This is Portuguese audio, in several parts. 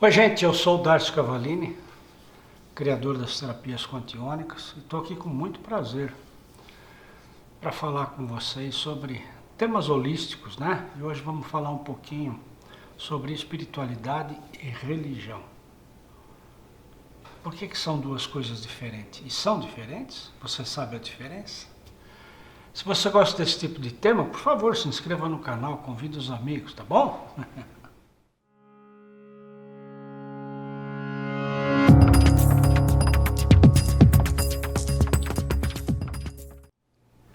Oi gente, eu sou o Darcio Cavallini, criador das terapias quantiônicas, e estou aqui com muito prazer para falar com vocês sobre temas holísticos, né? E hoje vamos falar um pouquinho sobre espiritualidade e religião. Por que são duas coisas diferentes? E são diferentes? Você sabe a diferença? Se você gosta desse tipo de tema, por favor, se inscreva no canal, convide os amigos, tá bom?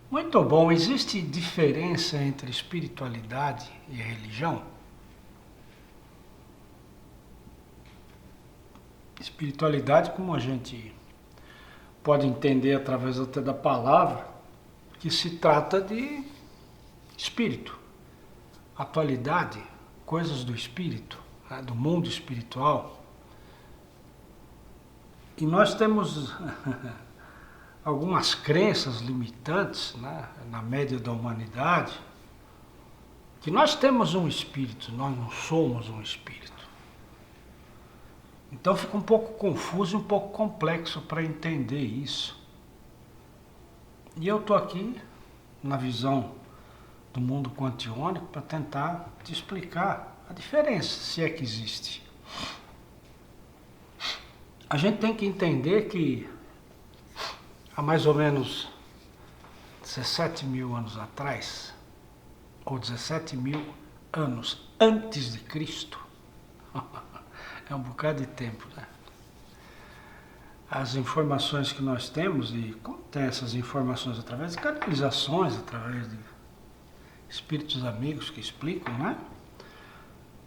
Muito bom. Existe diferença entre espiritualidade e religião? Espiritualidade, como a gente pode entender através até da palavra, que se trata de espírito, atualidade, coisas do espírito, né, do mundo espiritual. E nós temos algumas crenças limitantes, né, na média da humanidade, que nós temos um espírito, nós não somos um espírito. Então fica um pouco confuso e um pouco complexo para entender isso. E eu estou aqui, na visão do mundo quantiônico, para tentar te explicar a diferença, se é que existe. A gente tem que entender que há mais ou menos 17 mil anos atrás, ou 17 mil anos antes de Cristo, é um bocado de tempo, né? As informações que nós temos, e como tem essas informações através de canalizações, através de espíritos amigos que explicam, né?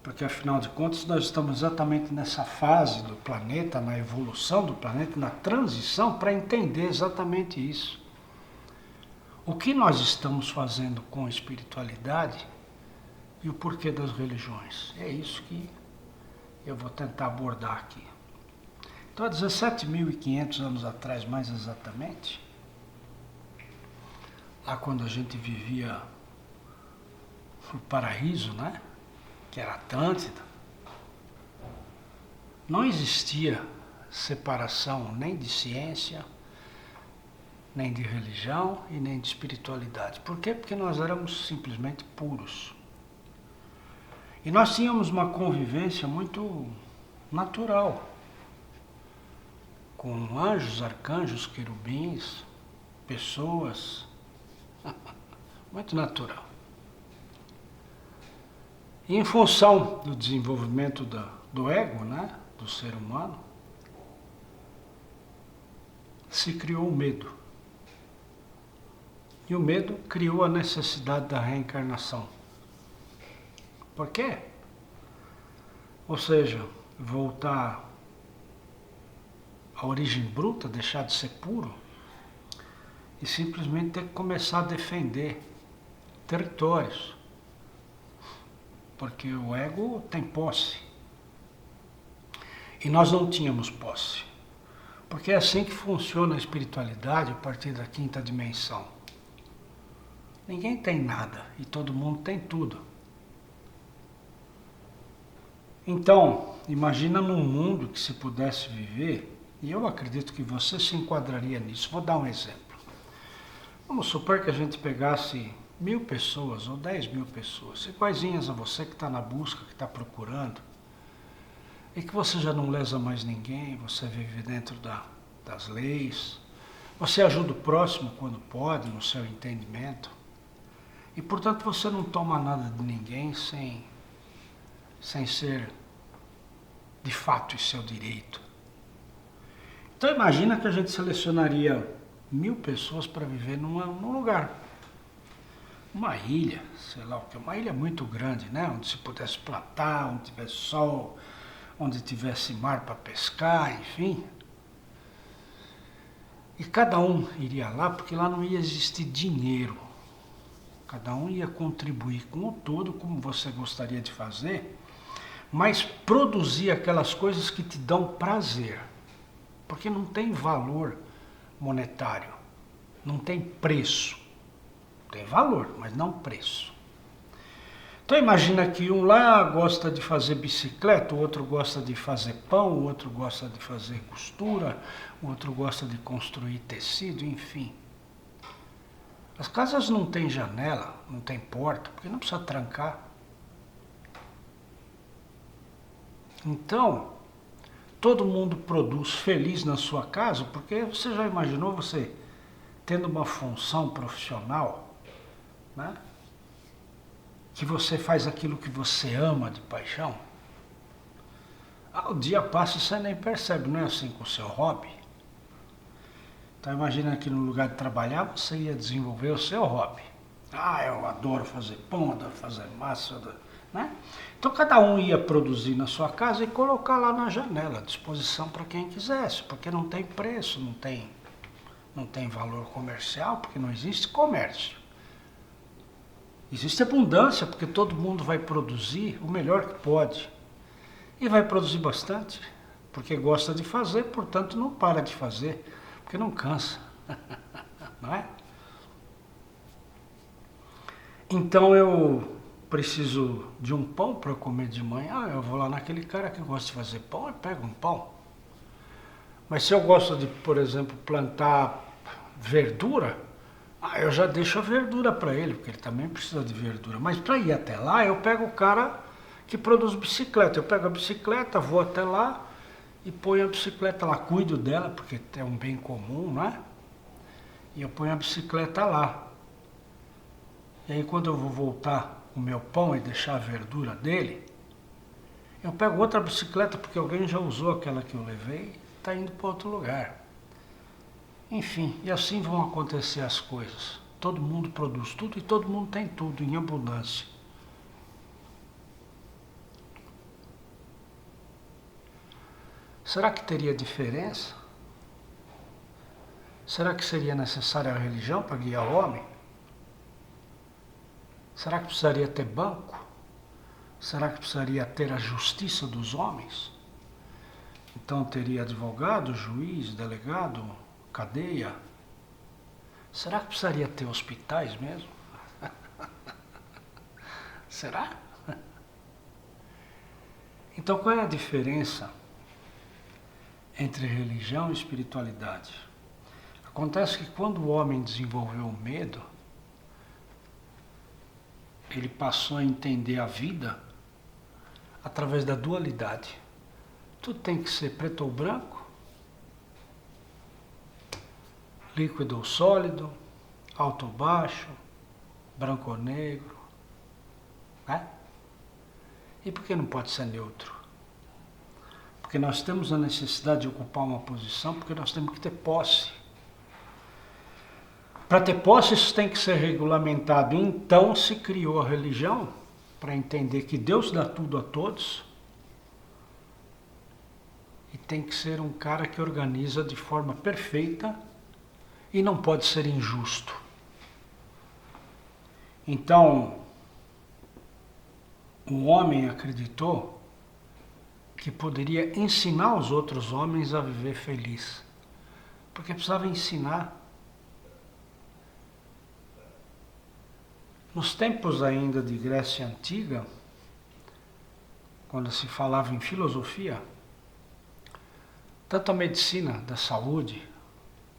Porque afinal de contas nós estamos exatamente nessa fase do planeta, na evolução do planeta, na transição, para entender exatamente isso. O que nós estamos fazendo com a espiritualidade e o porquê das religiões. É isso que eu vou tentar abordar aqui. Então, há 17.500 anos atrás, mais exatamente, lá quando a gente vivia no paraíso, né? Que era Atlântida, não existia separação nem de ciência, nem de religião e nem de espiritualidade. Por quê? Porque nós éramos simplesmente puros. E nós tínhamos uma convivência muito natural, com anjos, arcanjos, querubins, pessoas, muito natural. E em função do desenvolvimento do ego, né, do ser humano, se criou o medo. E o medo criou a necessidade da reencarnação. Por quê? Ou seja, voltar à origem bruta, deixar de ser puro, e simplesmente ter que começar a defender territórios. Porque o ego tem posse. E nós não tínhamos posse. Porque é assim que funciona a espiritualidade a partir da quinta dimensão. Ninguém tem nada e todo mundo tem tudo. Então, imagina num mundo que se pudesse viver, e eu acredito que você se enquadraria nisso. Vou dar um exemplo. Vamos supor que a gente pegasse 1.000 pessoas ou 10.000 pessoas, iguaizinhas a você que está na busca, que está procurando, e que você já não lesa mais ninguém, você vive dentro das leis, você ajuda o próximo quando pode, no seu entendimento, e portanto você não toma nada de ninguém sem ser de fato e seu direito. Então imagina que a gente selecionaria 1.000 pessoas para viver num lugar, uma ilha, sei lá o que, uma ilha muito grande, né? Onde se pudesse plantar, onde tivesse sol, onde tivesse mar para pescar, enfim. E cada um iria lá, porque lá não ia existir dinheiro. Cada um ia contribuir com o todo, como você gostaria de fazer, mas produzir aquelas coisas que te dão prazer. Porque não tem valor monetário, não tem preço. Tem valor, mas não preço. Então imagina que um lá gosta de fazer bicicleta, o outro gosta de fazer pão, o outro gosta de fazer costura, o outro gosta de construir tecido, enfim. As casas não têm janela, não tem porta, porque não precisa trancar. Então, todo mundo produz feliz na sua casa, porque você já imaginou você tendo uma função profissional, né? Que você faz aquilo que você ama de paixão? O dia passa e você nem percebe, não é assim com o seu hobby? Então imagina que no lugar de trabalhar você ia desenvolver o seu hobby. Eu adoro fazer pão, adoro fazer massa, né? Então cada um ia produzir na sua casa e colocar lá na janela, à disposição para quem quisesse, porque não tem preço, não tem valor comercial, porque não existe comércio. Existe abundância, porque todo mundo vai produzir o melhor que pode. E vai produzir bastante, porque gosta de fazer, portanto não para de fazer, porque não cansa. Não é? Então eu preciso de um pão para comer de manhã, eu vou lá naquele cara que gosta de fazer pão e pego um pão. Mas se eu gosto de, por exemplo, plantar verdura, eu já deixo a verdura para ele, porque ele também precisa de verdura. Mas para ir até lá, eu pego o cara que produz bicicleta. Eu pego a bicicleta, vou até lá e ponho a bicicleta lá, cuido dela, porque é um bem comum, né? E eu ponho a bicicleta lá. E aí quando eu vou voltar o meu pão e deixar a verdura dele, eu pego outra bicicleta, porque alguém já usou aquela que eu levei e está indo para outro lugar. Enfim, e assim vão acontecer as coisas. Todo mundo produz tudo e todo mundo tem tudo em abundância. Será que teria diferença? Será que seria necessária a religião para guiar o homem? Será que precisaria ter banco? Será que precisaria ter a justiça dos homens? Então teria advogado, juiz, delegado, cadeia? Será que precisaria ter hospitais mesmo? Será? Então qual é a diferença entre religião e espiritualidade? Acontece que quando o homem desenvolveu o medo, ele passou a entender a vida através da dualidade. Tudo tem que ser preto ou branco, líquido ou sólido, alto ou baixo, branco ou negro, né? E por que não pode ser neutro? Porque nós temos a necessidade de ocupar uma posição, porque nós temos que ter posse. Para ter posse, isso tem que ser regulamentado. Então se criou a religião para entender que Deus dá tudo a todos e tem que ser um cara que organiza de forma perfeita e não pode ser injusto. Então, o homem acreditou que poderia ensinar os outros homens a viver feliz, porque precisava ensinar. Nos tempos ainda de Grécia Antiga, quando se falava em filosofia, tanto a medicina da saúde,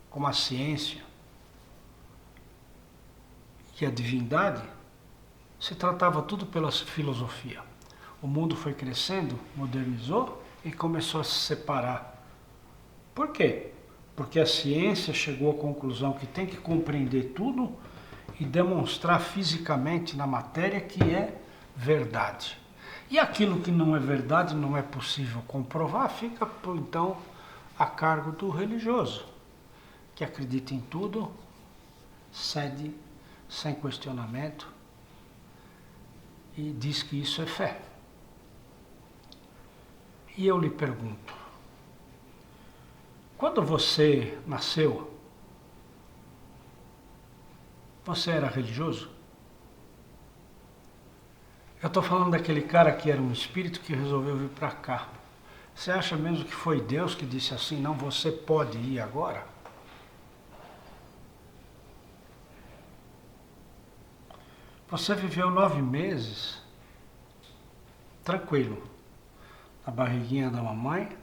como a ciência e a divindade, se tratava tudo pela filosofia. O mundo foi crescendo, modernizou e começou a se separar. Por quê? Porque a ciência chegou à conclusão que tem que compreender tudo e demonstrar fisicamente na matéria que é verdade. E aquilo que não é verdade, não é possível comprovar, fica, então, a cargo do religioso, que acredita em tudo, cede sem questionamento e diz que isso é fé. E eu lhe pergunto, quando você nasceu, você era religioso? Eu estou falando daquele cara que era um espírito que resolveu vir para cá. Você acha mesmo que foi Deus que disse assim, não, você pode ir agora? Você viveu 9 meses tranquilo, na barriguinha da mamãe,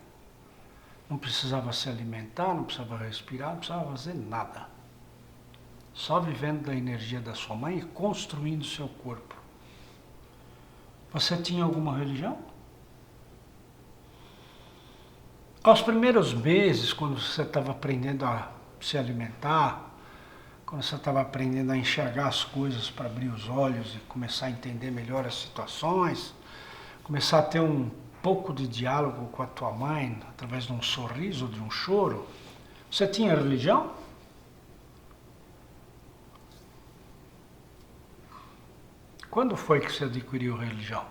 não precisava se alimentar, não precisava respirar, não precisava fazer nada. Só vivendo da energia da sua mãe e construindo seu corpo. Você tinha alguma religião? Aos primeiros meses, quando você estava aprendendo a se alimentar, quando você estava aprendendo a enxergar as coisas para abrir os olhos e começar a entender melhor as situações, começar a ter um pouco de diálogo com a tua mãe, através de um sorriso, de um choro, você tinha religião? Quando foi que você adquiriu religião?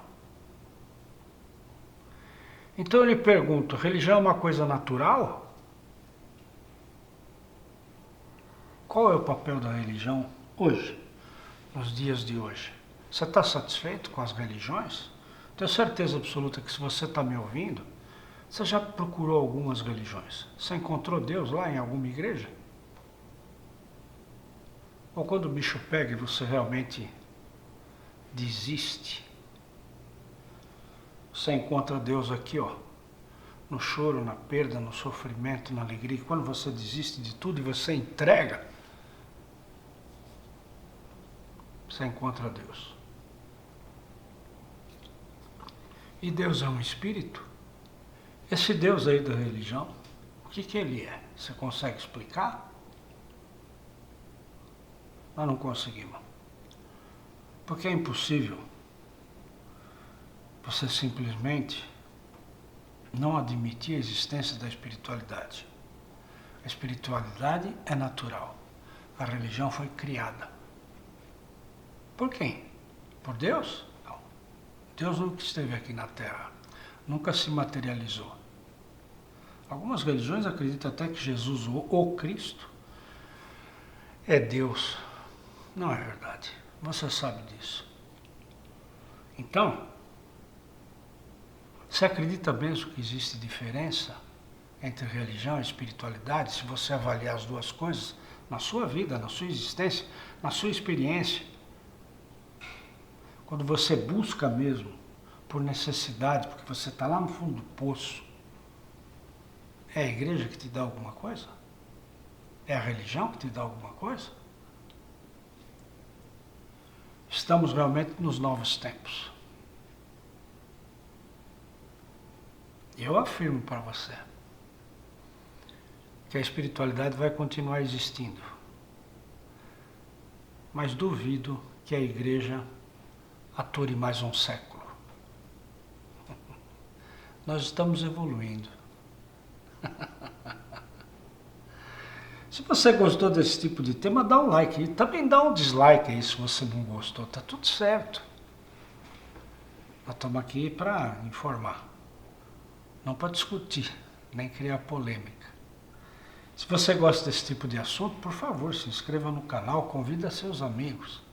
Então eu lhe pergunto, religião é uma coisa natural? Qual é o papel da religião hoje, nos dias de hoje? Você está satisfeito com as religiões? Tenho certeza absoluta que se você está me ouvindo, você já procurou algumas religiões. Você encontrou Deus lá em alguma igreja? Ou quando o bicho pega e você realmente desiste, você encontra Deus aqui, ó, no choro, na perda, no sofrimento, na alegria. Quando você desiste de tudo e você entrega, você encontra Deus. E Deus é um espírito? Esse Deus aí da religião, o que ele é? Você consegue explicar? Nós não conseguimos. Porque é impossível você simplesmente não admitir a existência da espiritualidade. A espiritualidade é natural. A religião foi criada. Por quem? Por Deus? Não. Deus nunca esteve aqui na Terra. Nunca se materializou. Algumas religiões acreditam até que Jesus, o Cristo, é Deus. Não é verdade. Você sabe disso. Então, você acredita mesmo que existe diferença entre religião e espiritualidade, se você avaliar as duas coisas na sua vida, na sua existência, na sua experiência? Quando você busca mesmo por necessidade, porque você está lá no fundo do poço, é a igreja que te dá alguma coisa? É a religião que te dá alguma coisa? Estamos realmente nos novos tempos. Eu afirmo para você que a espiritualidade vai continuar existindo, mas duvido que a igreja ature mais um século. Nós estamos evoluindo. Se você gostou desse tipo de tema, dá um like e também dá um dislike aí se você não gostou, tá tudo certo. Nós estamos aqui para informar, não para discutir, nem criar polêmica. Se você gosta desse tipo de assunto, por favor, se inscreva no canal, convida seus amigos.